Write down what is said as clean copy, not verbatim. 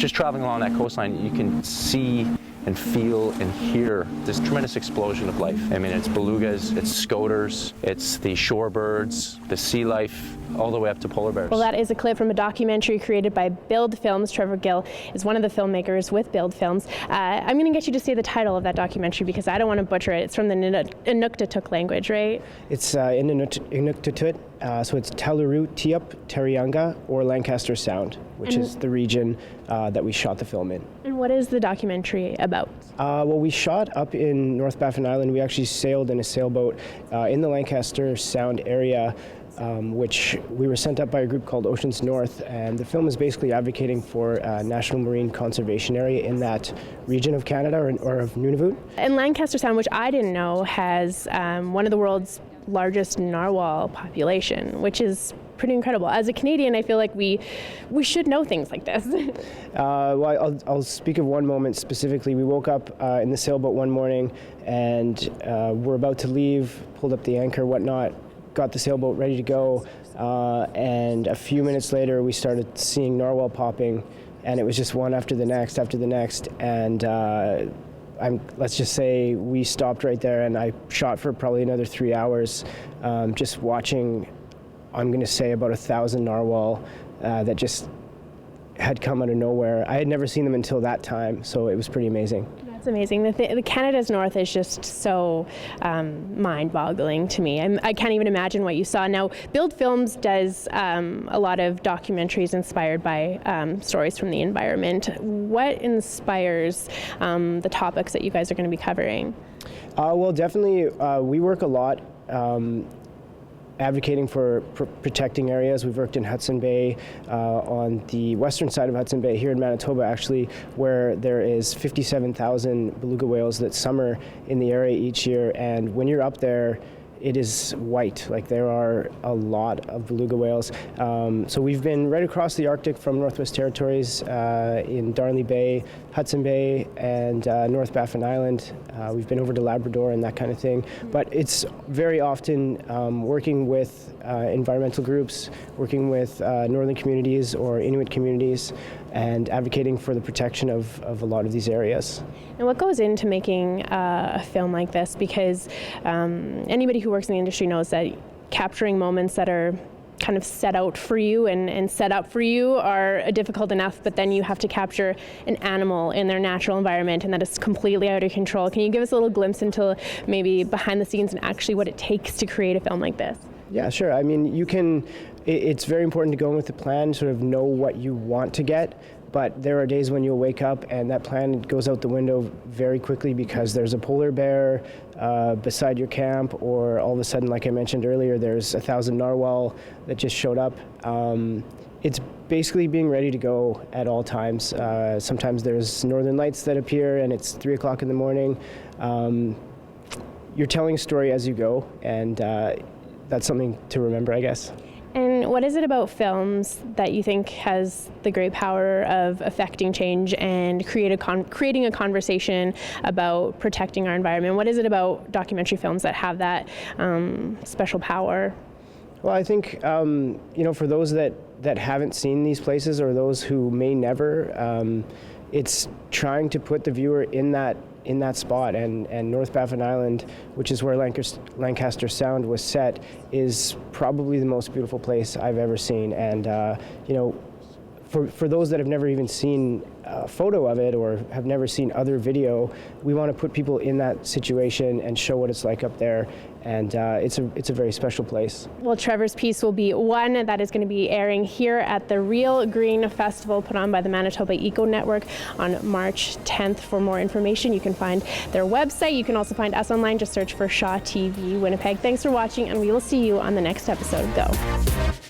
just traveling along that coastline, you can see and feel and hear this tremendous explosion of life. I mean, it's belugas, it's scoters, it's the shorebirds, the sea life, all the way up to polar bears. Well, that is a clip from a documentary created by Build Films. Trevor Gill is one of the filmmakers with Build Films. I'm going to get you to say the title of that documentary because I don't want to butcher it. It's from the Inuktitut language, right? It's in Inuktitut, so it's Talarut Tiup Tarianga, or Lancaster Sound, which is the region that we shot the film in. And what is the documentary about? Well, we shot up in North Baffin Island. We actually sailed in a sailboat in the Lancaster Sound area, which we were sent up by a group called Oceans North, and the film is basically advocating for a national marine conservation area in that region of Canada or of Nunavut. And Lancaster Sound, which I didn't know, has one of the world's largest narwhal population, which is pretty incredible. As a Canadian, I feel like we should know things like this. Well, I'll speak of one moment specifically. We woke up in the sailboat one morning, and we're about to leave, pulled up the anchor, whatnot, got the sailboat ready to go, and a few minutes later we started seeing narwhal popping, and it was just one after the next, and let's just say we stopped right there, and I shot for probably another 3 hours, just watching, I'm going to say about 1,000 narwhal that just had come out of nowhere. I had never seen them until that time, so it was pretty amazing. That's amazing. The Canada's North is just so mind-boggling to me. I can't even imagine what you saw. Now, Build Films does a lot of documentaries inspired by stories from the environment. What inspires the topics that you guys are going to be covering? Well, definitely, we work a lot advocating for protecting areas. We've worked in Hudson Bay, on the western side of Hudson Bay, here in Manitoba actually, where there is 57,000 beluga whales that summer in the area each year, and when you're up there, it is white. Like, there are a lot of beluga whales. So we've been right across the Arctic from Northwest Territories, in Darnley Bay, Hudson Bay, and North Baffin Island. We've been over to Labrador and that kind of thing. But it's very often working with environmental groups, working with northern communities or Inuit communities, and advocating for the protection of a lot of these areas. And what goes into making a film like this? Because anybody who works in the industry knows that capturing moments that are kind of set out for you and set up for you are difficult enough, but then you have to capture an animal in their natural environment, and that is completely out of control. Can you give us a little glimpse into maybe behind the scenes and actually what it takes to create a film like this? Yeah, sure. I mean, it's very important to go in with a plan, sort of know what you want to get, but there are days when you'll wake up and that plan goes out the window very quickly because there's a polar bear beside your camp, or all of a sudden, like I mentioned earlier, there's 1,000 narwhal that just showed up. It's basically being ready to go at all times. Sometimes there's northern lights that appear and it's 3 o'clock in the morning. You're telling a story as you go, and that's something to remember, I guess. And what is it about films that you think has the great power of affecting change and creating a conversation about protecting our environment? What is it about documentary films that have that special power? Well, I think, for those that haven't seen these places, or those who may never, it's trying to put the viewer in that spot, and North Baffin Island, which is where Lancaster Sound was set, is probably the most beautiful place I've ever seen. And for those that have never even seen a photo of it or have never seen other video, we want to put people in that situation and show what it's like up there. And it's a very special place. Well, Trevor's piece will be one that is going to be airing here at the Real Green Festival put on by the Manitoba Eco Network on March 10th. For more information, you can find their website. You can also find us online. Just search for Shaw TV Winnipeg. Thanks for watching, and we will see you on the next episode of Go.